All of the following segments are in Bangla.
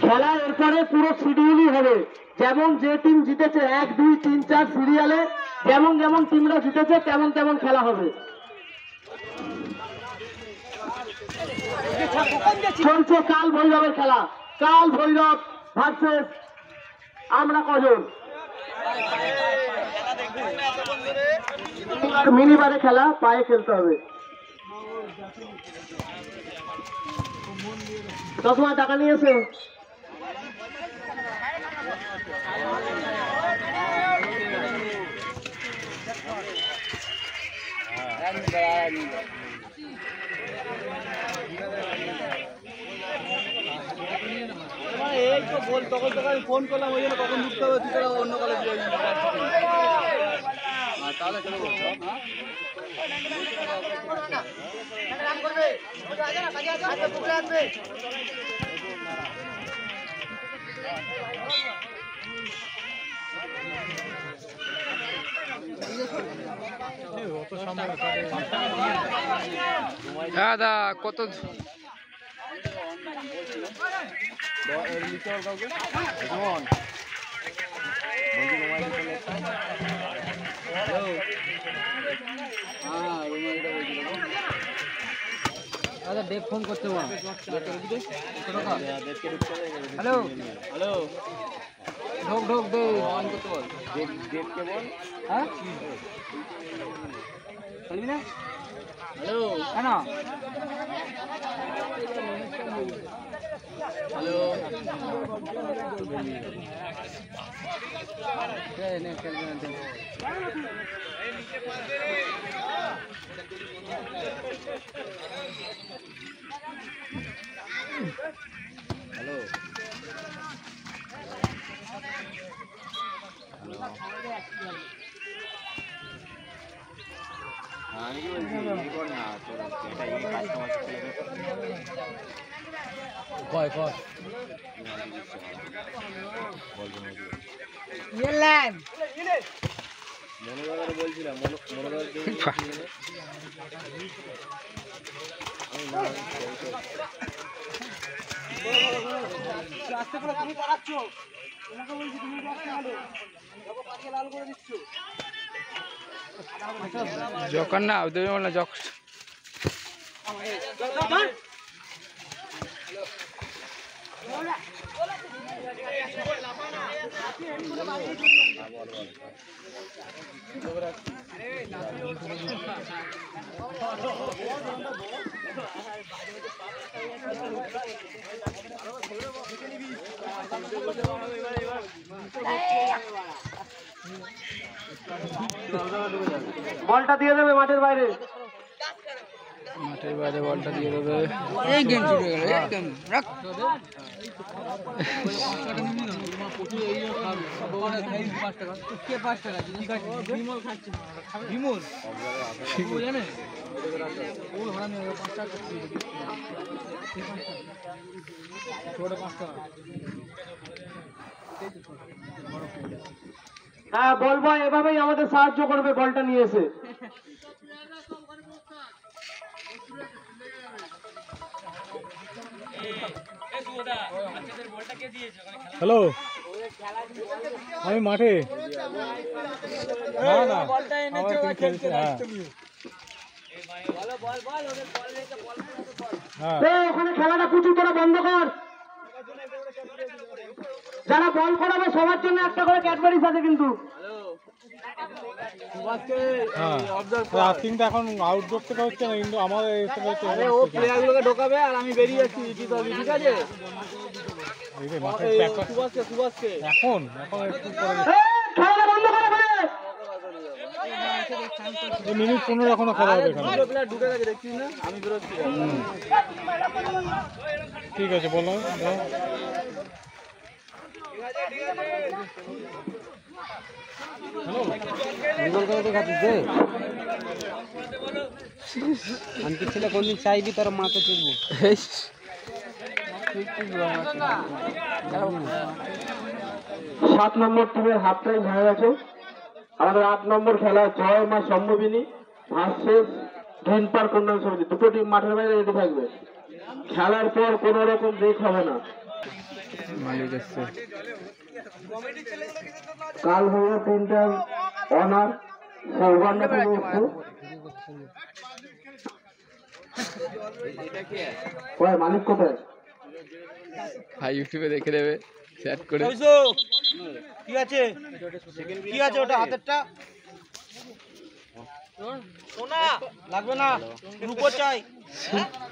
খেলা এরপরে পুরো শিডিউলই হবে, যেমন যে টিম জিতেছে 1, 2, 3, 4 সিরিয়ালে যেমন যেমন টিমরা জিতেছে তেমন তেমন খেলা হবে। চলছে কাল ভৈরবের খেলা, কাল ভৈরব ভার্সেস আমরা কজন। মিনিবারে খেলা, পায়ে খেলতে হবে। চশমা টাকা নিয়েছে? এই তো বল, তখন তোকে আমি ফোন করলাম, ওই জন্য কখন ঢুকতে হবে, তুই অন্য কলেজ তাহলে চলো। দাদা কত দাদা দেব ফোন করতে হ্যালো হ্যালো ঢোক ঢোক দে অন করতে বল, দেবকে বল। হ্যাঁ চলবি না? হ্যালো কেন? হ্যালো হ্যালো আমি কি বলছি না তোর এটা এই কাস্টমার কয় কয় নিলেন মনোদার বলছিলাম মনোদার আস্তে করে তুমি পারাচ্ছ, তোমাকে বলছি তুমি আসতে হলো বাবা পাশে লাল করে দিচ্ছ যখন না ওদের না যখন বলটা দিয়ে দেবে মাঠের বাইরে, মাঠের বাইরে বলটা দিয়ে দেবে। এই গেম শুরু হয়ে গেল একদম রাখ। হ্যাঁ বলবো এভাবেই আমাদের সাহায্য করবে বলটা নিয়ে এসে। হ্যালো আমি মাঠে না না আমার তুমি খেলছে। হ্যাঁ ওখানে খেলাটা কুচু তোরা বন্ধ কর, যারা বল করাবে সবার জন্য একটা করে ক্যাডবেরিজ আছে কিন্তু। তিনটা এখন আউটডোর থেকে হচ্ছে না কিন্তু আমাদের ও প্লেয়ারগুলোকে ঢোকাবে আর আমি বেরিয়ে যাচ্ছি, ঠিক আছে? এখন এখন একটু মিনিট 15 এখনো খেলা হবে এখানে। ঢুকে গেছে দেখছিস না, আমি বেরোচ্ছি। ঠিক আছে বলো। হ্যালো আন্টি ছেলে কোনদিন চাইবি তোর মাকে চুলবো 7 নম্বর টিমের হাফ টাইম হয়ে গেছে। আমাদের 8 নম্বর খেলা জয় মা সম্ভবিনী ভার্সেস গ্রিন পার্ক উন্নয়ন সমিতি। দুটো টিম মাঠের বাইরে রেডি থাকবে। খেলার পর কোন রকম ব্রেক হবে না। কাল হবে তিনটার অনার সৌগন্য থেকে এসছে। কয় মালিক কোথায়? ভাই ইউটিউবে দেখে নেবে চ্যাট করে কি আছে কি আছে ওটা হাতেরটা সোনা লাগবে না রূপো চাই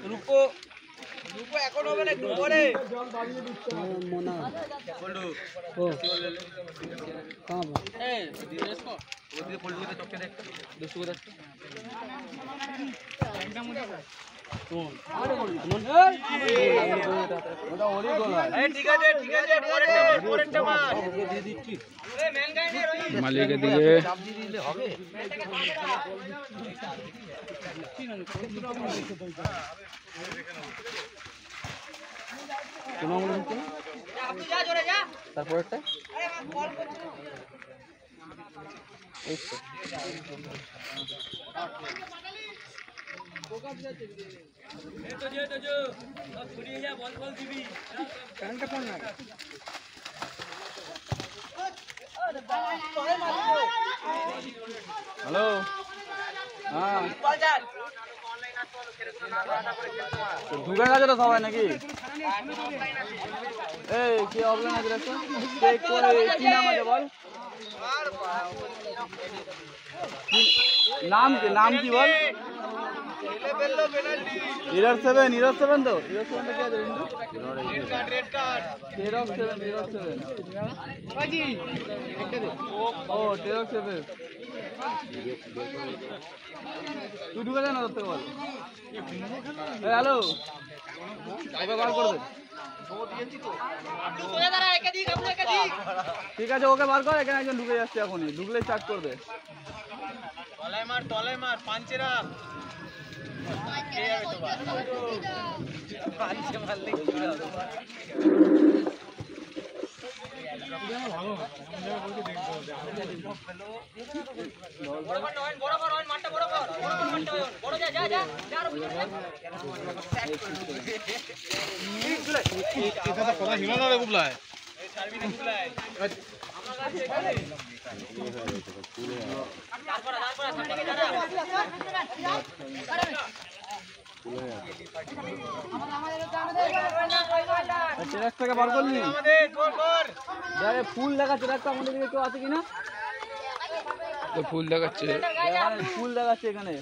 রূপো রূপো এখন হবে না একটু পরে মোনা বলু ও কাম এই দিনেশ কো ওদিকে পল্টু কে চক্কে দেখ 200 করে কোন আরে বল ওটা ওরি গোল হয় এই ঠিক আছে পরেরটা মার ওকে দিয়ে দিচ্ছি এই মেন গাইনে রই মালিকের দিকে চাপ দিয়ে দিলে হবে কোন আমল দিতে আপনি যা জোরে যা তারপরটা আরে মা কল করছি এই তো হ্যালো হ্যাঁ ঢুকে গেছে তো সবাই নাকি এই কি অফলাইন আছে দেখো চেক করে কি নাম আছে বল নাম কি বল হিরো 7 তো হিরো 7 টা কি আছে রেড কার্ড হিরো 7 বাজি ও হিরো 7 তুই ঢুকে যা না ধরতে বল এই হ্যালো ওকে বার করে দে ঠিক আছে ওকে বার কর এখানে একজন ঢুকে যাচ্ছে এখনই ঢুকলে স্টার্ট করবে তলায় মার পাঞ্চে রাখ পাঞ্চে মারলে কি হবে কথা হিলো না রে বুবলাই ট্রাকটাকে বার করলি ফুল দেখাচ্ছে ট্রাকটা আমাদের দিকে কেউ আছে কিনা তো ফুল দেখাচ্ছে ফুল দেখাচ্ছে এখানে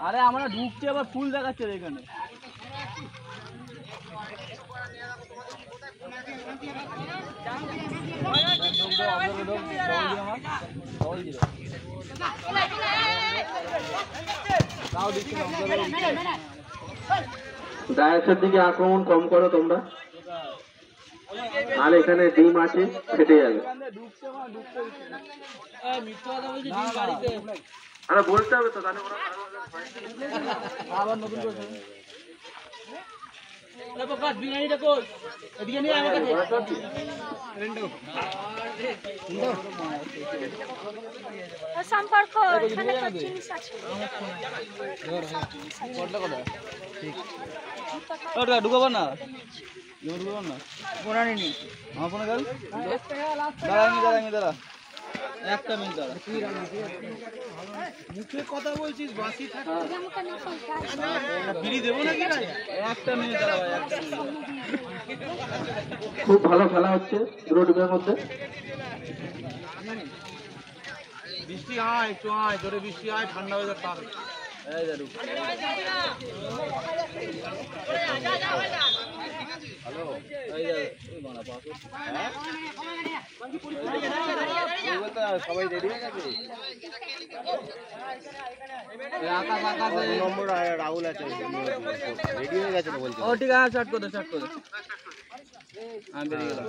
আরে আমরা ঢুকছি আবার ফুল দেখাচ্ছে এখানে ডায়াসের দিকে আক্রমণ কম করো তোমরা, আর এখানে ডিম আছে ফেটে যাবে। আরে বলতে হবে তো তাহলে ওরা আবার নতুন করে বিরিয়ানিটা কই এদিকে নিয়ে আমার কাছে সম্পর্ক এখানে তো জিনিস আছে ওটা ঢুকাবো না ঢুকাবো না ফোনানি নি আমার ফোনে গেল দাঁড়া একটা মিনিট দাঁড়া মুখে কথা বলছিস বাসি থাকে বিড়ি দেবো নাকি একটা মিনিট দাঁড়া ভাই একটা মিনিট খুব ভালো খেলা হচ্ছে দুটো টিমের মধ্যে। বৃষ্টি আয় একটু আয় জোরে বৃষ্টি আয় ঠান্ডা হয়ে যাবে তার এই যা ঢুক হ্যালো এই যা এই বানা পাস হ্যাঁ সবাই রেডি হয়ে গেছে আকাশ নম্বর রাহুল আছে রেডি হয়ে গেছে তো বলছে ও ঠিক আছে স্টার্ট করে দে আমি বেরিয়ে গেলাম